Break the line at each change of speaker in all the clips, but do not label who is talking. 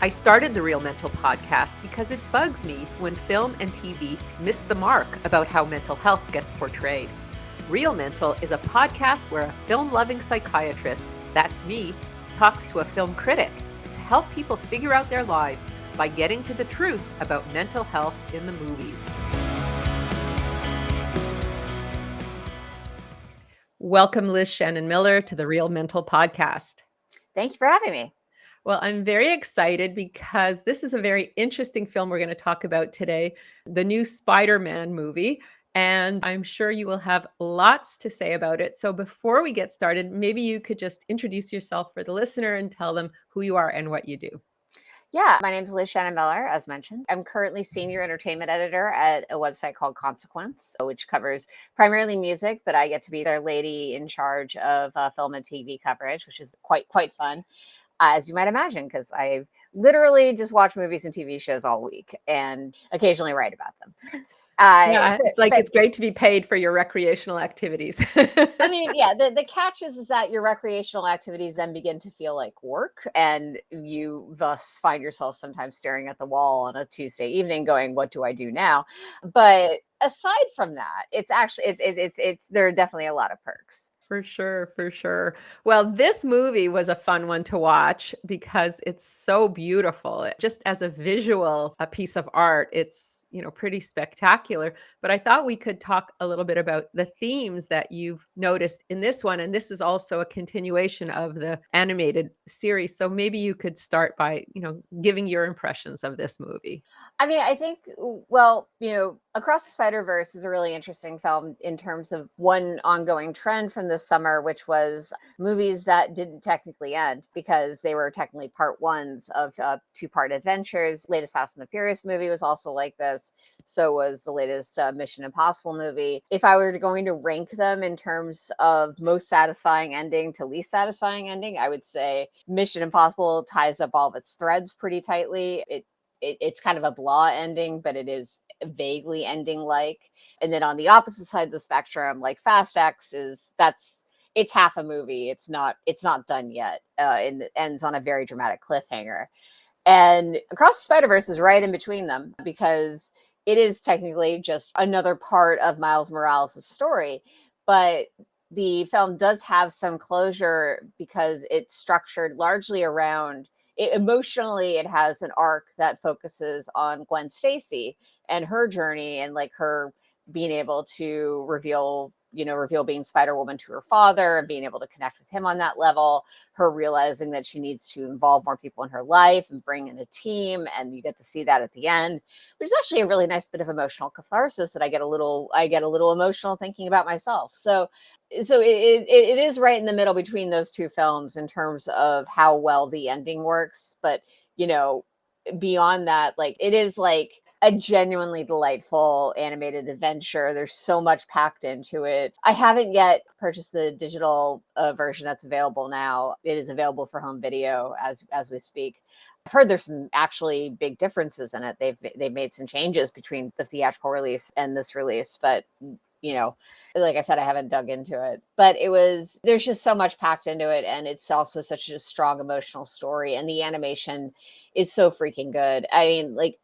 I started the Real Mental podcast because it bugs me when film and TV miss the mark about how mental health gets portrayed. Real Mental is a podcast where a film-loving psychiatrist, that's me, talks to a film critic to help people figure out their lives by getting to the truth about mental health in the movies. Welcome, Liz Shannon Miller, to the Real Mental podcast.
Thank you for having me.
Well, I'm very excited because this is a very interesting film we're going to talk about today, the new Spider-Man movie, and I'm sure you will have lots to say about it. So before we get started, maybe you could just introduce yourself for the listener and tell them who you are and what you do.
Yeah, my name is Liz Shannon Miller, as mentioned. I'm currently senior entertainment editor at a website called Consequence, which covers primarily music, but I get to be their lady in charge of film and TV coverage, which is quite fun, as you might imagine, because I literally just watch movies and TV shows all week and occasionally write about them.
Yeah, it's great to be paid for your recreational activities.
I mean, yeah, the catch is that your recreational activities then begin to feel like work, and you thus find yourself sometimes staring at the wall on a Tuesday evening going, what do I do now? But aside from that, it's actually, there are definitely a lot of perks.
For sure, for sure. Well, this movie was a fun one to watch because it's so beautiful. Just as a visual, a piece of art, it's, pretty spectacular. But I thought we could talk a little bit about the themes that you've noticed in this one. And this is also a continuation of the animated series. So maybe you could start by, giving your impressions of this movie.
I mean, I think, well, Across the Spider-Verse is a really interesting film in terms of one ongoing trend from this summer, which was movies that didn't technically end because they were technically part ones of two-part adventures. Latest Fast and the Furious movie was also like this. So was the latest Mission Impossible movie. If I were going to rank them in terms of most satisfying ending to least satisfying ending, I would say Mission Impossible ties up all of its threads pretty tightly. It's kind of a blah ending, but it is vaguely ending like. And then on the opposite side of the spectrum, like Fast X it's half a movie. It's not done yet. And it ends on a very dramatic cliffhanger. And Across the Spider-Verse is right in between them because it is technically just another part of Miles Morales' story. But the film does have some closure because it's structured largely around emotionally. It has an arc that focuses on Gwen Stacy and her journey and like her being able to reveal being Spider-Woman to her father and being able to connect with him on that level, her realizing that she needs to involve more people in her life and bring in a team. And you get to see that at the end, which is actually a really nice bit of emotional catharsis that I get a little emotional thinking about myself. So it is right in the middle between those two films in terms of how well the ending works. But, beyond that, like it is like a genuinely delightful animated adventure. There's so much packed into it. I haven't yet purchased the digital version that's available now. It is available for home video as we speak. I've heard there's some actually big differences in it. They've made some changes between the theatrical release and this release, but like I said, I haven't dug into it, but there's just so much packed into it. And it's also such a strong emotional story. And the animation is so freaking good. I mean, like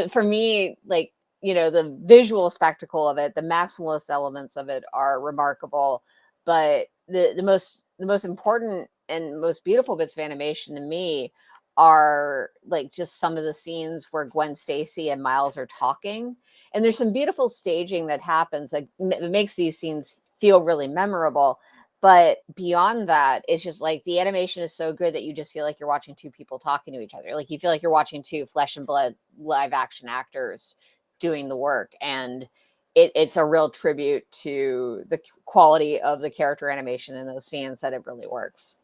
for me, like, the visual spectacle of it, the maximalist elements of it are remarkable, but the most important and most beautiful bits of animation to me are like just some of the scenes where Gwen Stacy and Miles are talking. And there's some beautiful staging that happens that makes these scenes feel really memorable. But beyond that, it's just like the animation is so good that you just feel like you're watching two people talking to each other. Like you feel like you're watching two flesh and blood live action actors doing the work. And it's a real tribute to the quality of the character animation in those scenes that it really works.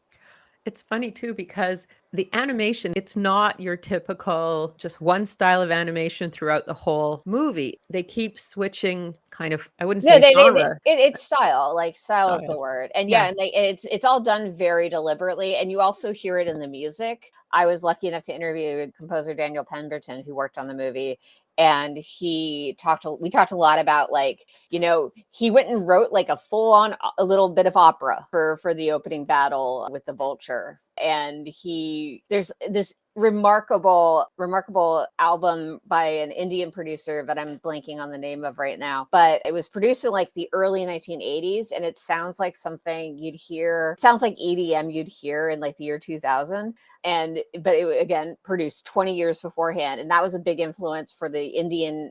It's funny too, because the animation, it's not your typical just one style of animation throughout the whole movie. They keep switching kind of, I wouldn't say genre.
It's style, like style is the
Styles.
word. And
Yeah.
and it's all done very deliberately. And you also hear it in the music. I was lucky enough to interview composer Daniel Pemberton, who worked on the movie. And we talked a lot about like, he went and wrote like a full on a little bit of opera for the opening battle with the Vulture. And there's this remarkable album by an Indian producer that I'm blanking on the name of right now. But it was produced in like the early 1980s, and it sounds like something you'd hear. It sounds like EDM you'd hear in like the year 2000. But it again produced 20 years beforehand, and that was a big influence for the Indian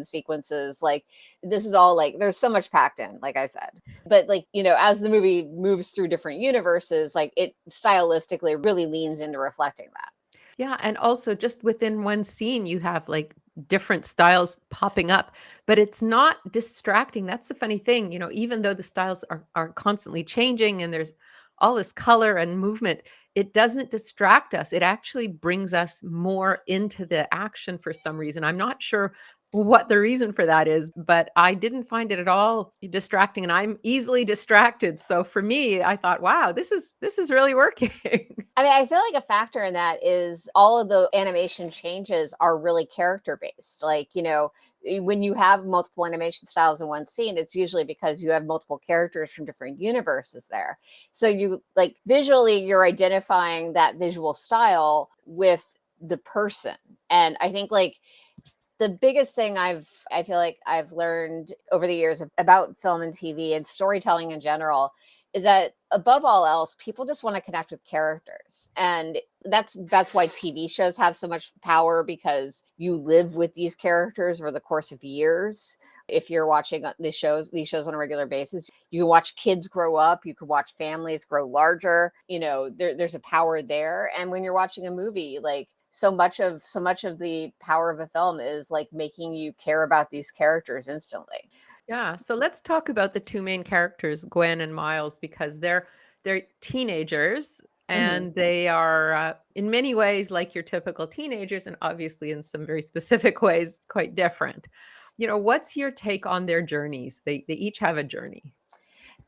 sequences. Like this is all like there's so much packed in, like I said. But like, as the movie moves through different universes, like it stylistically really leans into reflecting that.
Yeah, and also just within one scene, you have like different styles popping up, but it's not distracting. That's the funny thing, even though the styles are constantly changing and there's all this color and movement, it doesn't distract us. It actually brings us more into the action for some reason. I'm not sure what the reason for that is, but I didn't find it at all distracting and I'm easily distracted. So for me, I thought, wow, this is really working.
I mean, I feel like a factor in that is all of the animation changes are really character based. Like, when you have multiple animation styles in one scene, it's usually because you have multiple characters from different universes there. So you like visually, you're identifying that visual style with the person. And I think like the biggest thing I feel like I've learned over the years about film and TV and storytelling in general is that above all else, people just want to connect with characters. And that's why TV shows have so much power, because you live with these characters over the course of years. If you're watching these shows on a regular basis, you can watch kids grow up, you can watch families grow larger. There's a power there. And when you're watching a movie, like so much of the power of a film is like making you care about these characters instantly.
Yeah, so let's talk about the two main characters, Gwen and Miles, because they're teenagers
Mhm.
and they are in many ways like your typical teenagers, and obviously in some very specific ways quite different. What's your take on their journeys? They each have a journey.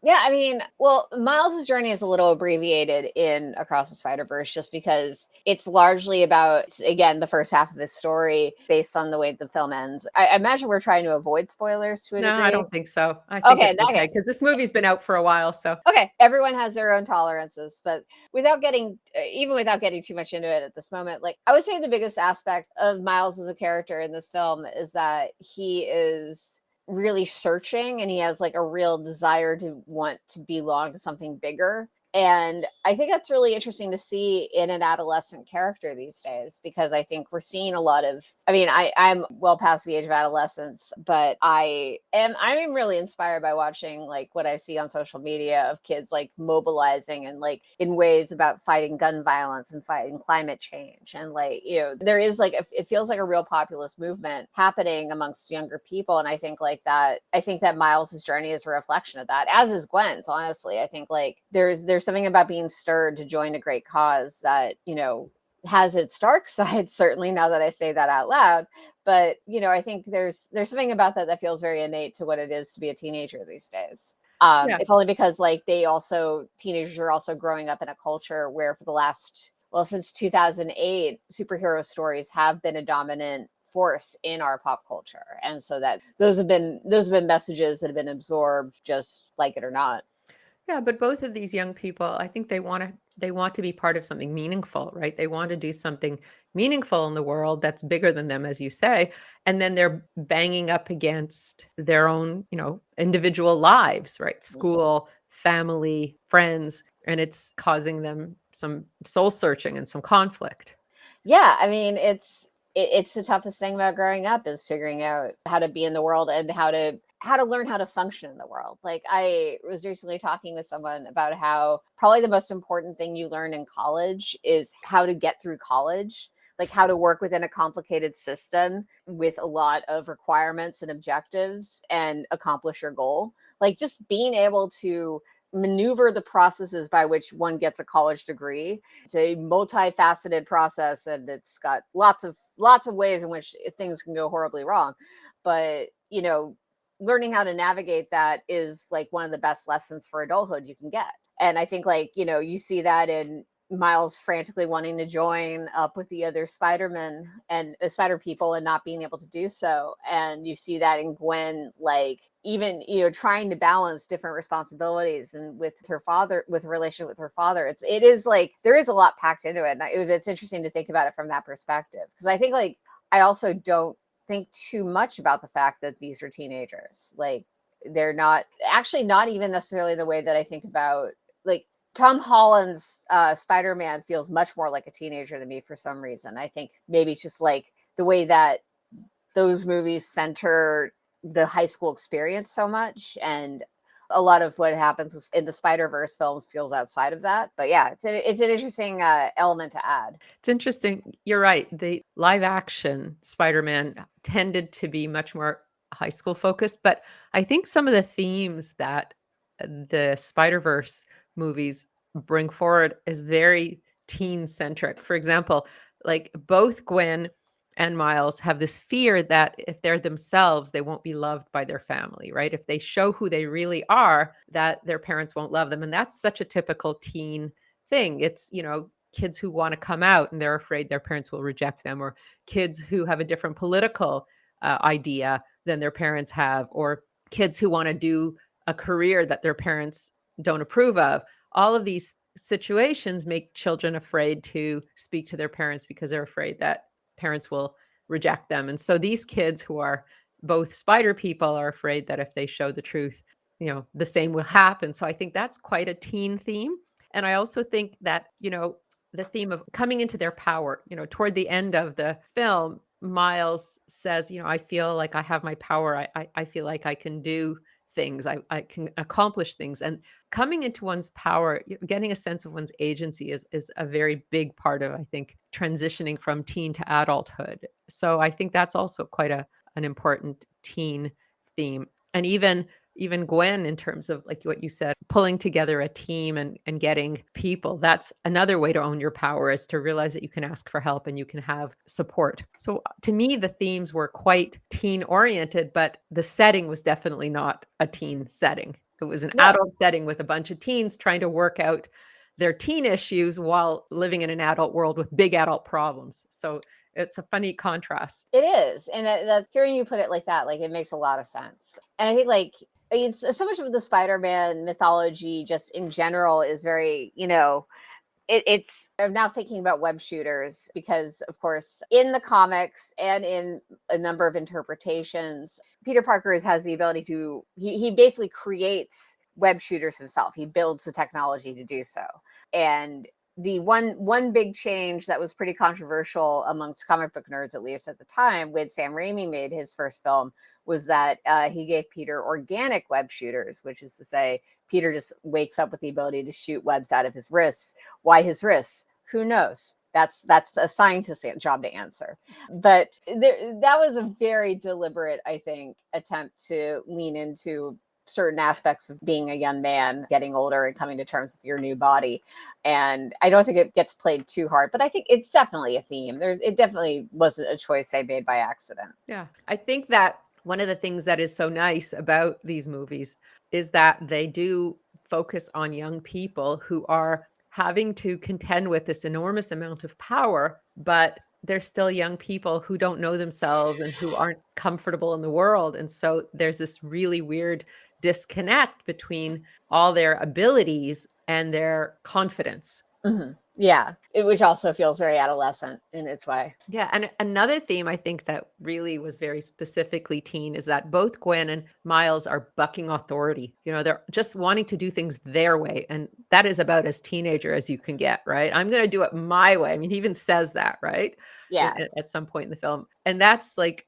Yeah, I mean, well, Miles's journey is a little abbreviated in Across the Spider-Verse just because it's largely about, again, the first half of this story based on the way the film ends. I imagine we're trying to avoid spoilers to a
No, I
degree.
don't think so. I think
Okay,
it's
in that
okay
case,
because this movie's been out for a while. So
okay, everyone has their own tolerances, but even without getting too much into it at this moment, like I would say the biggest aspect of Miles as a character in this film is that he is really searching and he has like a real desire to want to belong to something bigger. And I think that's really interesting to see in an adolescent character these days, because I think we're seeing a lot of, I mean, I'm well past the age of adolescence, but I'm really inspired by watching like what I see on social media of kids like mobilizing and like in ways about fighting gun violence and fighting climate change. And like, there is like, it feels like a real populist movement happening amongst younger people. And I think that Miles's journey is a reflection of that, as is Gwen's, honestly. I think like there's something about being stirred to join a great cause that, has its dark side, certainly, now that I say that out loud. But, I think there's something about that feels very innate to what it is to be a teenager these days.
yeah,
If only because like teenagers are also growing up in a culture where for the last, well, since 2008, superhero stories have been a dominant force in our pop culture. And so that those have been messages that have been absorbed, just like it or not.
yeah, but both of these young people, I think they want to be part of something meaningful, right? They want to do something meaningful in the world that's bigger than them, as you say. And then they're banging up against their own, individual lives, right? School, family, friends, and it's causing them some soul searching and some conflict.
Yeah, I mean, it's the toughest thing about growing up is figuring out how to be in the world and how to learn how to function in the world. Like I was recently talking with someone about how probably the most important thing you learn in college is how to get through college, like how to work within a complicated system with a lot of requirements and objectives and accomplish your goal. Like just being able to maneuver the processes by which one gets a college degree. It's a multifaceted process, and it's got lots of ways in which things can go horribly wrong. But learning how to navigate that is like one of the best lessons for adulthood you can get. And I think like you see that in Miles frantically wanting to join up with the other Spider-Men and Spider people and not being able to do so. And you see that in Gwen, like even, trying to balance different responsibilities and with her father, with her relation with her father. It is like, there is a lot packed into it. And it's interesting to think about it from that perspective. Because I think like, I also don't think too much about the fact that these are teenagers. Like they're not even necessarily the way that I think about like Tom Holland's Spider-Man feels much more like a teenager to me for some reason. I think maybe it's just like the way that those movies center the high school experience so much, and a lot of what happens in the Spider-Verse films feels outside of that. But yeah, it's an interesting element to add.
It's interesting. You're right. The live action Spider-Man tended to be much more high school focused, but I think some of the themes that the Spider-Verse movies bring forward is very teen centric. For example, like both Gwen and Miles have this fear that if they're themselves, they won't be loved by their family, right? If they show who they really are, that their parents won't love them. And that's such a typical teen thing. It's, kids who want to come out and they're afraid their parents will reject them, or kids who have a different political idea than their parents have, or kids who want to do a career that their parents don't approve of. All of these situations make children afraid to speak to their parents because they're afraid that parents will reject them. And so these kids who are both spider people are afraid that if they show the truth, the same will happen. So I think that's quite a teen theme. And I also think that, the theme of coming into their power, toward the end of the film, Miles says, I feel like I have my power. I feel like I can do things. I can accomplish things. And coming into one's power, getting a sense of one's agency is a very big part of, I think, transitioning from teen to adulthood. So I think that's also quite an important teen theme. And even Gwen, in terms of like what you said, pulling together a team and getting people, that's another way to own your power, is to realize that you can ask for help and you can have support. So to me, the themes were quite teen oriented, but the setting was definitely not a teen setting. It was an adult setting with a bunch of teens trying to work out their teen issues while living in an adult world with big adult problems. So it's a funny contrast.
It is. And that hearing you put it like that, like it makes a lot of sense. And I think like it's so much of the Spider-Man mythology just in general is very, it's I'm now thinking about web shooters because of course in the comics and in a number of interpretations, Peter Parker has the ability to he basically creates web shooters himself. He builds the technology to do so. And the one big change that was pretty controversial amongst comic book nerds, at least at the time, when Sam Raimi made his first film, was that he gave Peter organic web shooters, which is to say, Peter just wakes up with the ability to shoot webs out of his wrists. Why his wrists? Who knows? That's a scientist's job to answer. But that was a very deliberate, I think, attempt to lean into certain aspects of being a young man, getting older and coming to terms with your new body. And I don't think it gets played too hard, but I think it's definitely a theme. It definitely wasn't a choice they made by accident.
Yeah. I think that one of the things that is so nice about these movies is that they do focus on young people who are having to contend with this enormous amount of power, but they're still young people who don't know themselves and who aren't comfortable in the world. And so there's this really weird disconnect between all their abilities and their confidence.
Mm-hmm. Yeah, which also feels very adolescent in its way.
Yeah, and another theme I think that really was very specifically teen is that both Gwen and Miles are bucking authority. They're just wanting to do things their way, and that is about as teenager as you can get, right? I'm going to do it my way. I mean, he even says that, right?
Yeah.
At some point in the film. And that's like,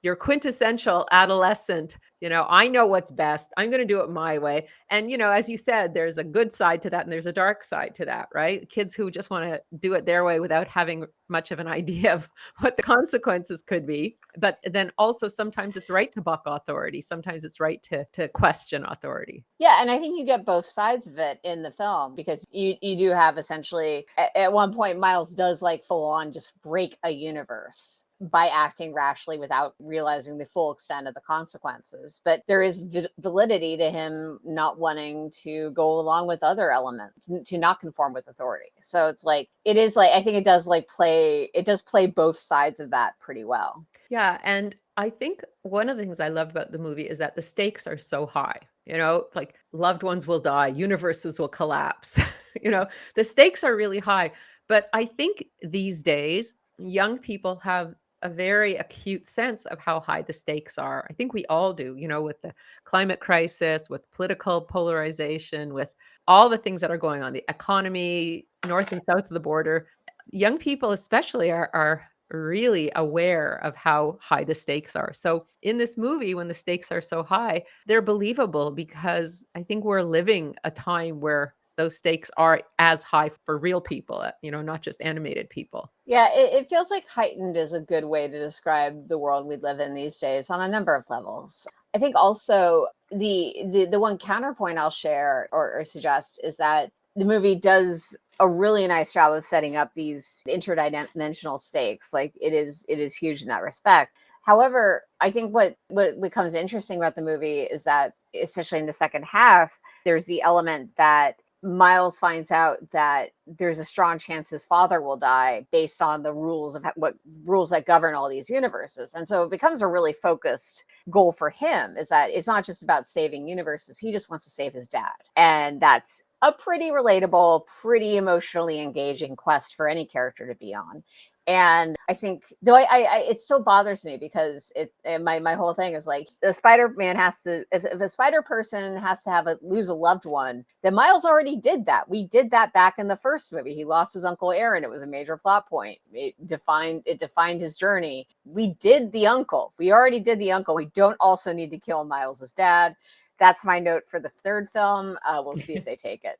your quintessential adolescent, I know what's best. I'm going to do it my way. And, as you said, there's a good side to that and there's a dark side to that, right? Kids who just want to do it their way without having much of an idea of what the consequences could be. But then also sometimes it's right to buck authority. Sometimes it's right to question authority.
Yeah, and I think you get both sides of it in the film because you do have essentially at one point Miles does like full on just break a universe by acting rashly without realizing the full extent of the consequences. But there is validity to him not wanting to go along with other elements, to not conform with authority. So it's like, it is like, I think it does play both sides of that pretty well.
Yeah, and I think one of the things I love about the movie is that the stakes are so high. It's like loved ones will die, universes will collapse. The stakes are really high. But I think these days, young people have a very acute sense of how high the stakes are. I think we all do, with the climate crisis, with political polarization, with all the things that are going on, the economy, north and south of the border. Young people, especially, are really aware of how high the stakes are. So in this movie, when the stakes are so high, they're believable because I think we're living a time where those stakes are as high for real people, not just animated people.
Yeah, it feels like heightened is a good way to describe the world we live in these days on a number of levels. I think also the one counterpoint I'll share or suggest is that the movie does a really nice job of setting up these interdimensional stakes. Like it is huge in that respect. However, I think what becomes interesting about the movie is that, especially in the second half, there's the element that Miles finds out that there's a strong chance his father will die based on the rules of what rules that govern all these universes. And so it becomes a really focused goal for him, is that it's not just about saving universes. He just wants to save his dad. And that's a pretty relatable, pretty emotionally engaging quest for any character to be on. And I think, though, I it still bothers me because my whole thing is like, the Spider-Man has to, if a Spider person has to lose a loved one, then Miles already did that. We did that back in the first movie. He lost his uncle Aaron. It was a major plot point. It defined his journey. We did the uncle. We already did the uncle. We don't also need to kill Miles's dad. That's my note for the third film. We'll see if they take it.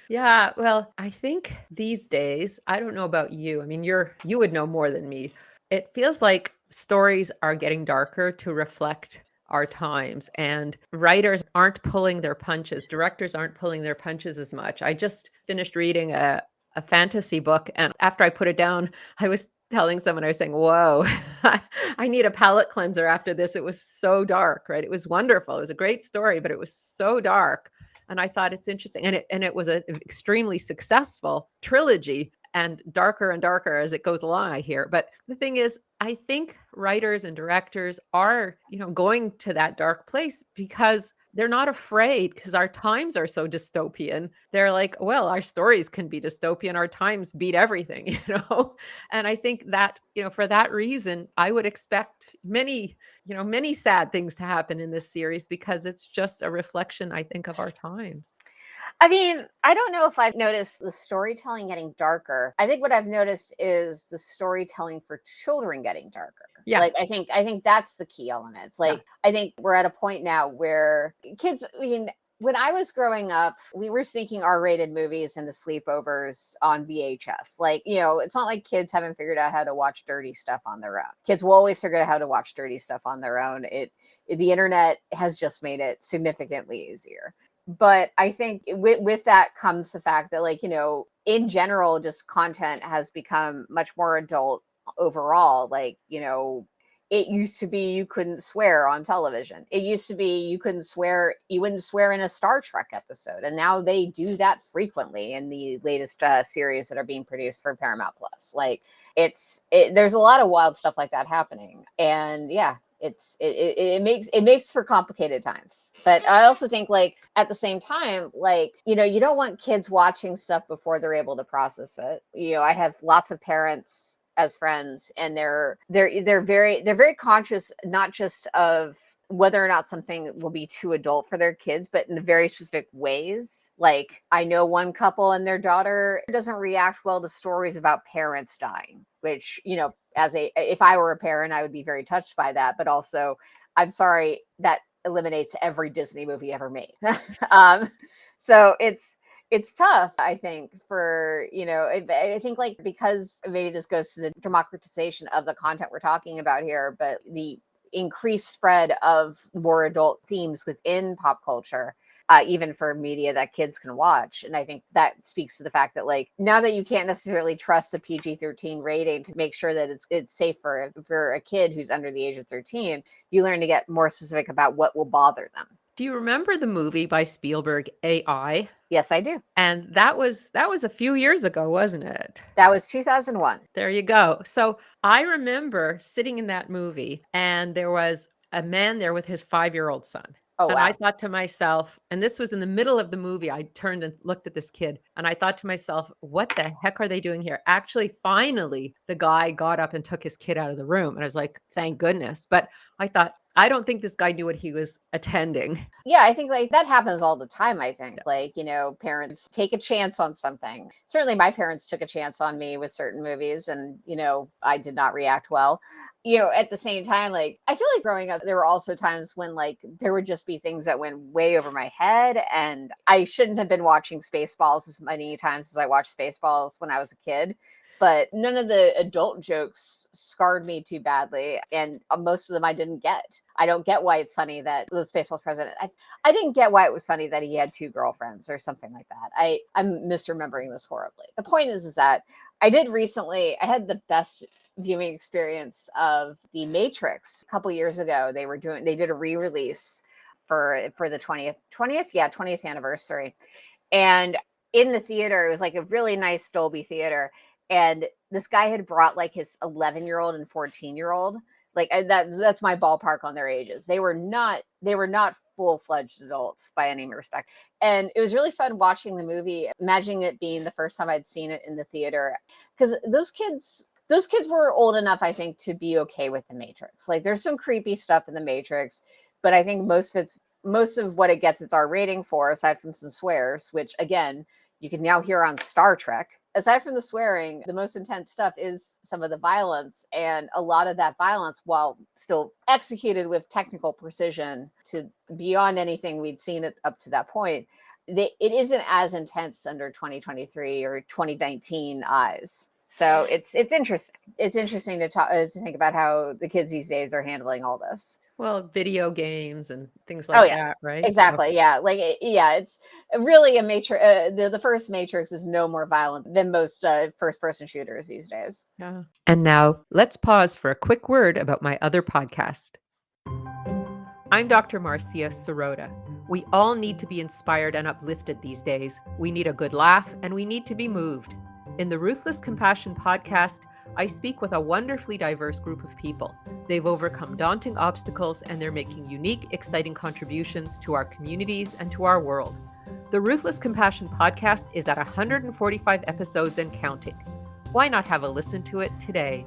Yeah, well, I think these days, I don't know about you. I mean, you would know more than me. It feels like stories are getting darker to reflect our times, and writers aren't pulling their punches. Directors aren't pulling their punches as much. I just finished reading a fantasy book, and after I put it down, I was telling someone, I was saying, "Whoa, I need a palate cleanser after this." It was so dark, right? It was wonderful. It was a great story, but it was so dark. And I thought it's interesting. And it was an extremely successful trilogy, and darker as it goes along, I hear. But the thing is, I think writers and directors are, going to that dark place because they're not afraid, because our times are so dystopian. They're like, well, our stories can be dystopian. Our times beat everything, And I think that, for that reason, I would expect many sad things to happen in this series because it's just a reflection, I think, of our times.
I mean, I don't know if I've noticed the storytelling getting darker. I think what I've noticed is the storytelling for children getting darker.
Yeah.
Like I think that's the key element. It's like,
Yeah.
I think we're at a point now where kids, I mean, when I was growing up, we were sneaking R-rated movies into sleepovers on VHS. Like, it's not like kids haven't figured out how to watch dirty stuff on their own. Kids will always figure out how to watch dirty stuff on their own. The internet has just made it significantly easier. But I think with that comes the fact that, like, in general, just content has become much more adult overall. Like, it used to be you couldn't swear on television. It used to be you wouldn't swear in a Star Trek episode. And now they do that frequently in the latest series that are being produced for Paramount Plus. Like, there's a lot of wild stuff like that happening. And yeah, it makes for complicated times. But I also think, like, at the same time, like, you don't want kids watching stuff before they're able to process it. I have lots of parents as friends, and they're very conscious, not just of whether or not something will be too adult for their kids, but in very specific ways. Like, I know one couple and their daughter doesn't react well to stories about parents dying, which, if I were a parent, I would be very touched by that. But also, I'm sorry, that eliminates every Disney movie ever made. So it's tough, I think, for, I think, like, because maybe this goes to the democratization of the content we're talking about here, but increased spread of more adult themes within pop culture, even for media that kids can watch. And I think that speaks to the fact that, like, now that you can't necessarily trust a PG-13 rating to make sure that it's safe for a kid who's under the age of 13, you learn to get more specific about what will bother them.
Do you remember the movie by Spielberg, AI?
Yes, I do.
And that was a few years ago, wasn't it?
That was 2001.
There you go. So I remember sitting in that movie, and there was a man there with his 5-year-old son.
Oh,
And I
wow.
thought to myself, and this was in the middle of the movie, I turned and looked at this kid, and I thought to myself, what the heck are they doing here? Actually, finally, the guy got up and took his kid out of the room. And I was like, thank goodness. But I thought, I don't think this guy knew what he was attending.
Yeah, I think like that happens all the time. I think like, parents take a chance on something. Certainly my parents took a chance on me with certain movies, and, I did not react well. At the same time, like, I feel like growing up, there were also times when, like, there would just be things that went way over my head, and I shouldn't have been watching Spaceballs as many times as I watched Spaceballs when I was a kid. But none of the adult jokes scarred me too badly. And most of them I didn't get. I don't get why it's funny that the Spaceballs president, I didn't get why it was funny that he had 2 girlfriends or something like that. I'm misremembering this horribly. The point is that I had the best viewing experience of The Matrix a couple years ago. They did a re-release for the 20th anniversary. And in the theater, it was like a really nice Dolby theater. And this guy had brought like his 11-year-old and 14-year-old. Like, that's my ballpark on their ages. They were not full-fledged adults by any respect. And it was really fun watching the movie, imagining it being the first time I'd seen it in the theater. Because those kids were old enough, I think, to be okay with The Matrix. Like, there's some creepy stuff in The Matrix, but I think most of what it gets its R rating for, aside from some swears, which again, you can now hear on Star Trek. Aside from the swearing, the most intense stuff is some of the violence, and a lot of that violence, while still executed with technical precision to beyond anything we'd seen it up to that point, it isn't as intense under 2023 or 2019 eyes. So it's interesting. It's interesting to think about how the kids these days are handling all this.
Well, video games and things
Oh
like
yeah,
that, right? So,
exactly. Yeah, like it's really a Matrix. The first Matrix is no more violent than most first-person shooters these days.
yeah. And now let's pause for a quick word about my other podcast. I'm Dr. Marcia Sirota. We all need to be inspired and uplifted these days. We need a good laugh, and we need to be moved. In the Ruthless Compassion podcast, I speak with a wonderfully diverse group of people. They've overcome daunting obstacles, and they're making unique, exciting contributions to our communities and to our world. The Ruthless Compassion podcast is at 145 episodes and counting. Why not have a listen to it today?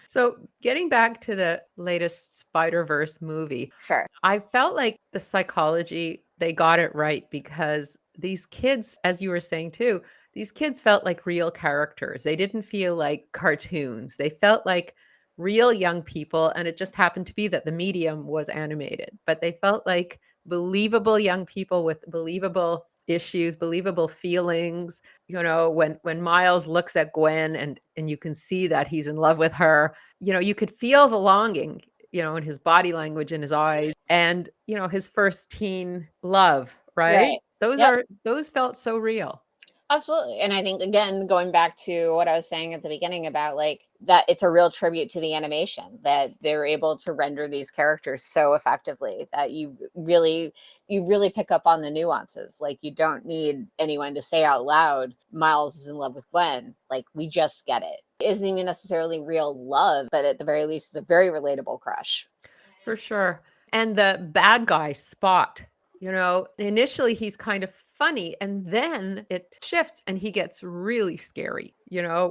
So, getting back to the latest Spider-Verse movie,
Sure.
I felt like the psychology, they got it right, because these kids, as you were saying too, these kids felt like real characters. They didn't feel like cartoons. They felt like real young people. And it just happened to be that the medium was animated, but they felt like believable young people with believable issues, believable feelings. When Miles looks at Gwen and you can see that he's in love with her, you could feel the longing, in his body language, in his eyes, and, his first teen love, right?
Right. Yep.
Those felt so real.
Absolutely. And I think, again, going back to what I was saying at the beginning about like that it's a real tribute to the animation that they're able to render these characters so effectively that you really pick up on the nuances. Like, you don't need anyone to say out loud, Miles is in love with Gwen. Like, we just get it. It isn't even necessarily real love, but at the very least, it's a very relatable crush.
For sure. And the bad guy, Spot, initially he's kind of funny, and then it shifts and he gets really scary,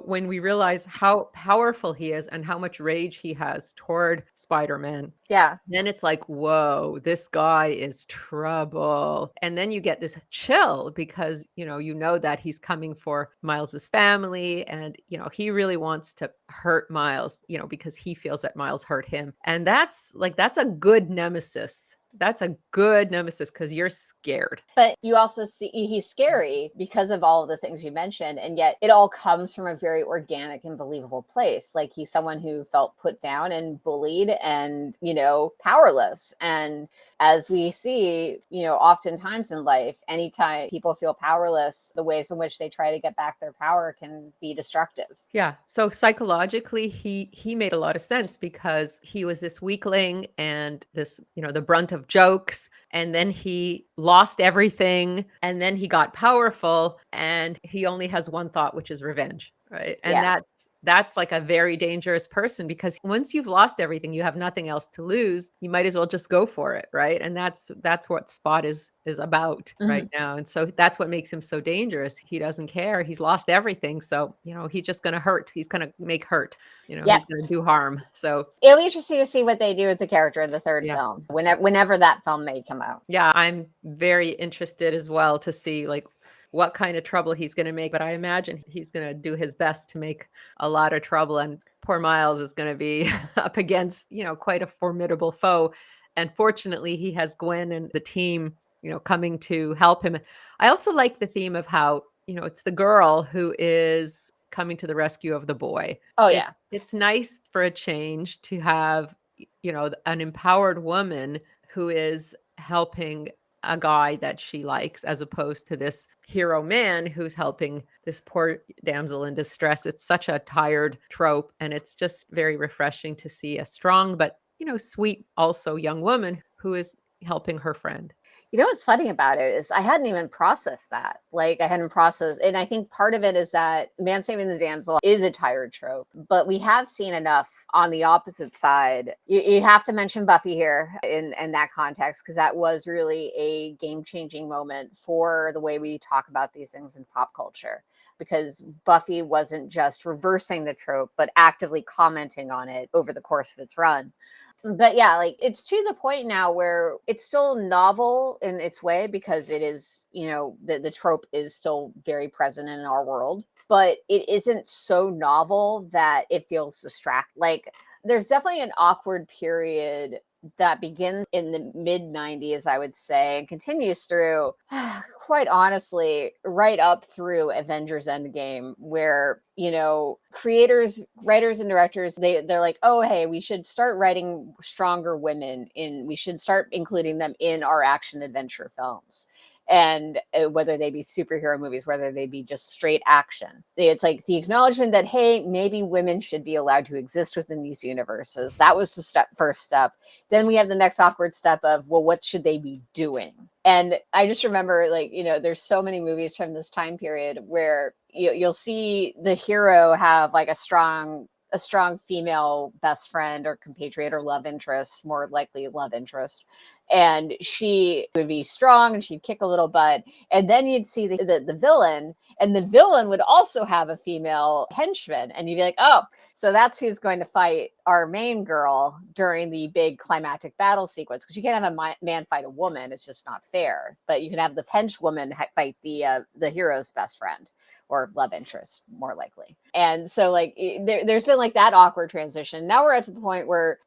when we realize how powerful he is and how much rage he has toward Spider-Man.
Yeah.
Then it's like, whoa, this guy is trouble. And then you get this chill because, that he's coming for Miles's family, and, he really wants to hurt Miles, because he feels that Miles hurt him. And that's a good nemesis. That's a good nemesis because you're scared.
But you also see he's scary because of all of the things you mentioned, and yet it all comes from a very organic and believable place. Like he's someone who felt put down and bullied and, powerless. And as we see, oftentimes in life, anytime people feel powerless, the ways in which they try to get back their power can be destructive.
Yeah. So psychologically, he made a lot of sense because he was this weakling and this, the brunt of jokes. And then he lost everything. And then he got powerful and he only has one thought, which is revenge. Right. And
Yeah.
that's like a very dangerous person because once you've lost everything, you have nothing else to lose. You might as well just go for it. Right. And that's what Spot is about right
Mhm.
now. And so that's what makes him so dangerous. He doesn't care. He's lost everything. So, he's just going to hurt. He's going to make hurt.
Yep.
He's going to do harm. So,
It'll be interesting to see what they do with the character in the third
yeah.
film, whenever that film may come out.
Yeah, I'm very interested as well to see like what kind of trouble he's going to make, but I imagine he's going to do his best to make a lot of trouble and poor Miles is going to be up against, quite a formidable foe. And fortunately, he has Gwen and the team, coming to help him. I also like the theme of how, it's the girl who is coming to the rescue of the boy.
Oh yeah.
It's nice for a change to have, an empowered woman who is helping a guy that she likes as opposed to this hero man who's helping this poor damsel in distress. It's such a tired trope and it's just very refreshing to see a strong but, sweet also young woman who is helping her friend.
What's funny about it is I hadn't even processed that. Like I hadn't processed, and I think part of it is that man saving the damsel is a tired trope, but we have seen enough on the opposite side. You have to mention Buffy here in that context, because that was really a game-changing moment for the way we talk about these things in pop culture. Because Buffy wasn't just reversing the trope, but actively commenting on it over the course of its run. But yeah, like it's to the point now where it's still novel in its way because it is, the trope is still very present in our world, but it isn't so novel that it feels distract. Like there's definitely an awkward period that begins in the mid 90s, I would say, and continues through, quite honestly, right up through Avengers Endgame, where, creators, writers, and directors, they're like, oh, hey, we should start writing stronger women we should start including them in our action adventure films. And whether they be superhero movies, whether they be just straight action, it's like the acknowledgement that, hey, maybe women should be allowed to exist within these universes. That was the first step. Then we have the next awkward step of, well, what should they be doing? And I just remember, like, there's so many movies from this time period where you'll see the hero have like a strong female best friend or compatriot or love interest, more likely love interest. And she would be strong and she'd kick a little butt. And then you'd see the villain, and the villain would also have a female henchman. And you'd be like, oh, so that's who's going to fight our main girl during the big climactic battle sequence. Because you can't have a man fight a woman. It's just not fair. But you can have the henchwoman fight the hero's best friend or love interest, more likely. And so like there's been like that awkward transition. Now we're at to the point where,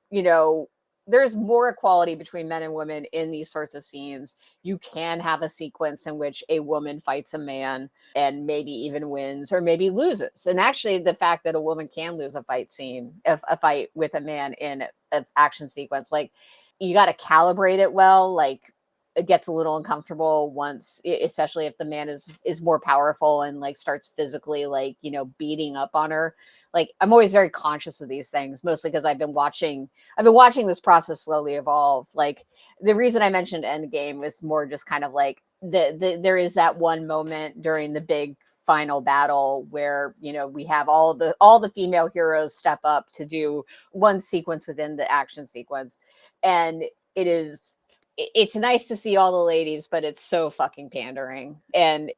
there's more equality between men and women in these sorts of scenes. You can have a sequence in which a woman fights a man and maybe even wins or maybe loses. And actually the fact that a woman can lose a fight scene, a fight with a man in an action sequence, like you got to calibrate it well. Like it gets a little uncomfortable once, especially if the man is more powerful and like starts physically like, beating up on her. Like I'm always very conscious of these things, mostly because I've been watching this process slowly evolve. Like the reason I mentioned Endgame is more just kind of like there is that one moment during the big final battle where, we have all the female heroes step up to do one sequence within the action sequence. And it's nice to see all the ladies, but it's so fucking pandering. And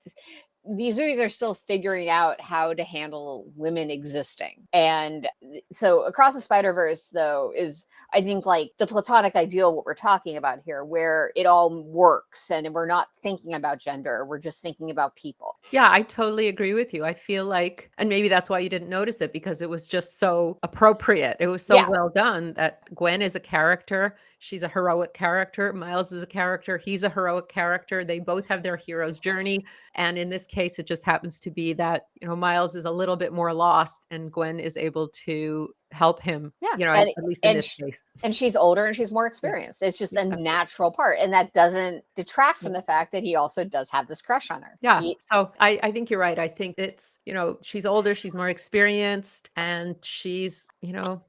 these movies are still figuring out how to handle women existing. And so Across the Spider-Verse, though, is I think like the platonic ideal, what we're talking about here, where it all works and we're not thinking about gender, we're just thinking about people.
Yeah, I totally agree with you. I feel like, and maybe that's why you didn't notice it because it was just so appropriate. It was so
Yeah.
well done that Gwen is a character. She's a heroic character. Miles is a character. He's a heroic character. They both have their hero's journey. And in this case, it just happens to be that, Miles is a little bit more lost and Gwen is able to help him,
Yeah.
at least in this case.
And she's older and she's more
Yeah.
experienced. It's just a
Yeah.
natural part. And that doesn't detract
Yeah.
from the fact that he also does have this crush on her.
Yeah. So I think you're right. I think it's, she's older, she's more experienced, and she's,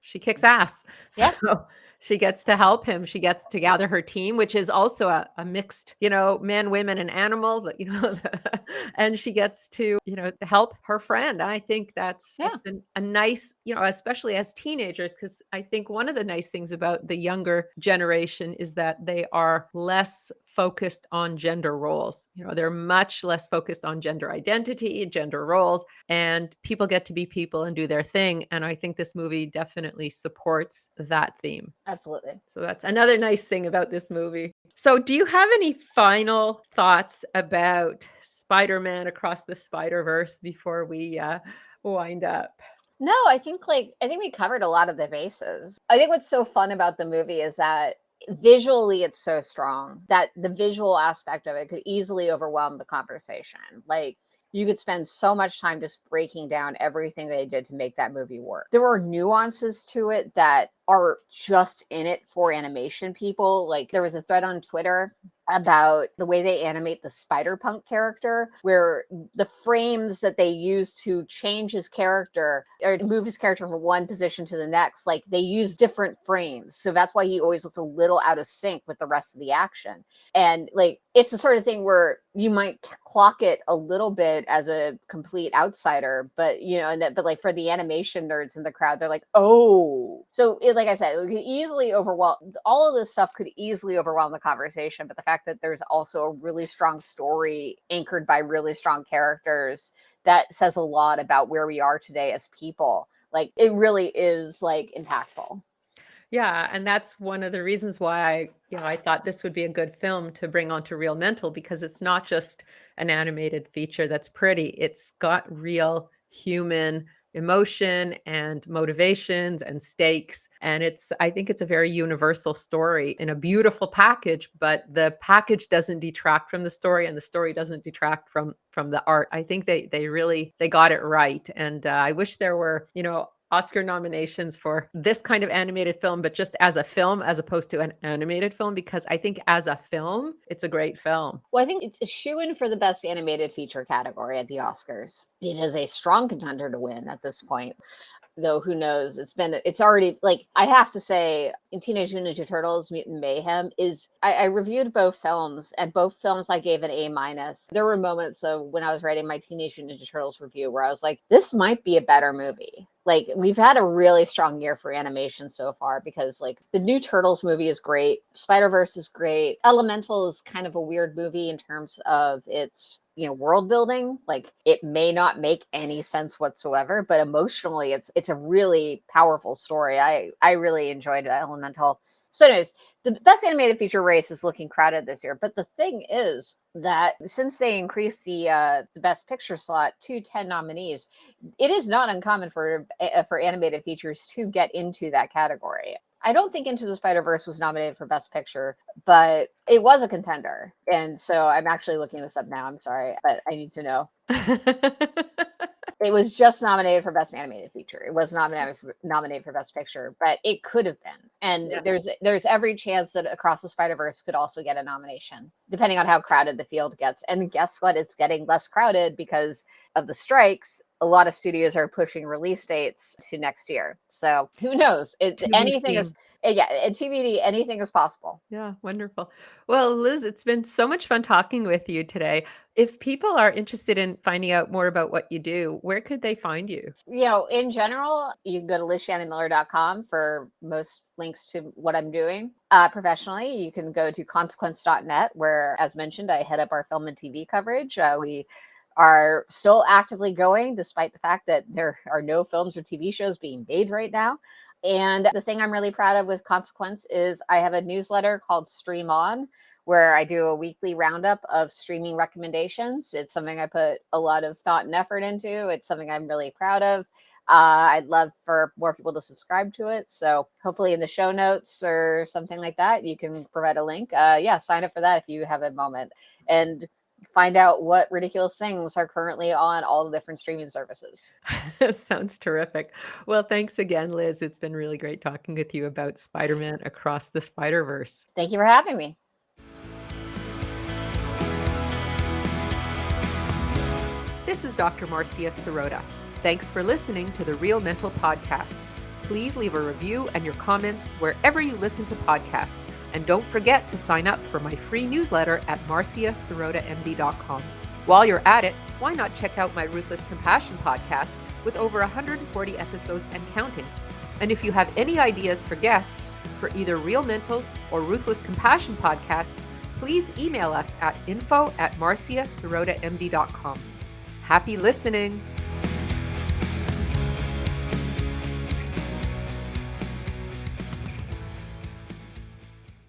she kicks ass.
Yeah.
So she gets to help him. She gets to gather her team, which is also a mixed, man, women, and animal, and she gets to, help her friend. I think
Yeah.
it's a nice, especially as teenagers, because I think one of the nice things about the younger generation is that they are less focused on gender roles. They're much less focused on gender identity, gender roles, and people get to be people and do their thing. And I think this movie definitely supports that theme.
Absolutely.
So that's another nice thing about this movie. So do you have any final thoughts about Spider-Man Across the Spider-Verse before we wind up?
No, I think we covered a lot of the bases. I think what's so fun about the movie is that visually it's so strong that the visual aspect of it could easily overwhelm the conversation. Like you could spend so much time just breaking down everything they did to make that movie work. There are nuances to it that are just in it for animation people. Like there was a thread on Twitter about the way they animate the Spider-Punk character, where the frames that they use to change his character or move his character from one position to the next, like they use different frames. So that's why he always looks a little out of sync with the rest of the action. And like, it's the sort of thing where you might clock it a little bit as a complete outsider, but but like for the animation nerds in the crowd, they're like, oh, so like I said, it could easily overwhelm. All of this stuff could easily overwhelm the conversation, but the fact that there's also a really strong story anchored by really strong characters that says a lot about where we are today as people. Like it really is like impactful.
Yeah, and that's one of the reasons why I thought this would be a good film to bring onto Real Mental, because it's not just an animated feature that's pretty. It's got real human emotion and motivations and stakes, and I think it's a very universal story in a beautiful package, but the package doesn't detract from the story and the story doesn't detract from the art. I think they got it right, and I wish there were, Oscar nominations for this kind of animated film, but just as a film as opposed to an animated film, because I think as a film, it's a great film.
Well, I think it's a shoo-in for the best animated feature category at the Oscars. It is a strong contender to win at this point. Though who knows? It's already like, I have to say, in Teenage Mutant Ninja Turtles Mutant Mayhem I reviewed both films, and both films I gave an A-. There were moments of when I was writing my Teenage Mutant Ninja Turtles review where I was like, this might be a better movie. Like we've had a really strong year for animation so far, because like the new Turtles movie is great, Spider-Verse is great, Elemental is kind of a weird movie in terms of its world building. Like it may not make any sense whatsoever, but emotionally it's a really powerful story. I really enjoyed Elemental. So anyways, the best animated feature race is looking crowded this year, but the thing is that since they increased the best picture slot to 10 nominees, it is not uncommon for animated features to get into that category. I don't think Into the Spider-Verse was nominated for Best Picture, but it was a contender. And so I'm actually looking this up now. I'm sorry, but I need to know. It was just nominated for Best Animated Feature. It was nominated for Best Picture, but it could have been. And
Yeah.
there's every chance that Across the Spider-Verse could also get a nomination, depending on how crowded the field gets. And guess what? It's getting less crowded because of the strikes. A lot of studios are pushing release dates to next year. So who knows? Anything is, TBD, anything is possible.
Yeah, wonderful. Well, Liz, it's been so much fun talking with you today. If people are interested in finding out more about what you do, where could they find you?
In general, you can go to lizshannonmiller.com for most links to what I'm doing. Professionally, you can go to consequence.net, where, as mentioned, I head up our film and TV coverage. We are still actively going, despite the fact that there are no films or TV shows being made right now. And the thing I'm really proud of with Consequence is I have a newsletter called Stream On, where I do a weekly roundup of streaming recommendations. It's something I put a lot of thought and effort into. It's something I'm really proud of. I'd love for more people to subscribe to it. So hopefully in the show notes or something like that, you can provide a link. Sign up for that if you have a moment. And find out what ridiculous things are currently on all the different streaming services.
Sounds terrific. Well, thanks again, Liz. It's been really great talking with you about Spider-Man Across the Spider-Verse.
Thank you for having me.
This is Dr. Marcia Sirota. Thanks for listening to the Real Mental Podcast. Please leave a review and your comments wherever you listen to podcasts. And don't forget to sign up for my free newsletter at marciasirotamd.com. While you're at it, why not check out my Ruthless Compassion podcast with over 140 episodes and counting? And if you have any ideas for guests for either Real Mental or Ruthless Compassion podcasts, please email us at info@marciasirotamd.com. Happy listening!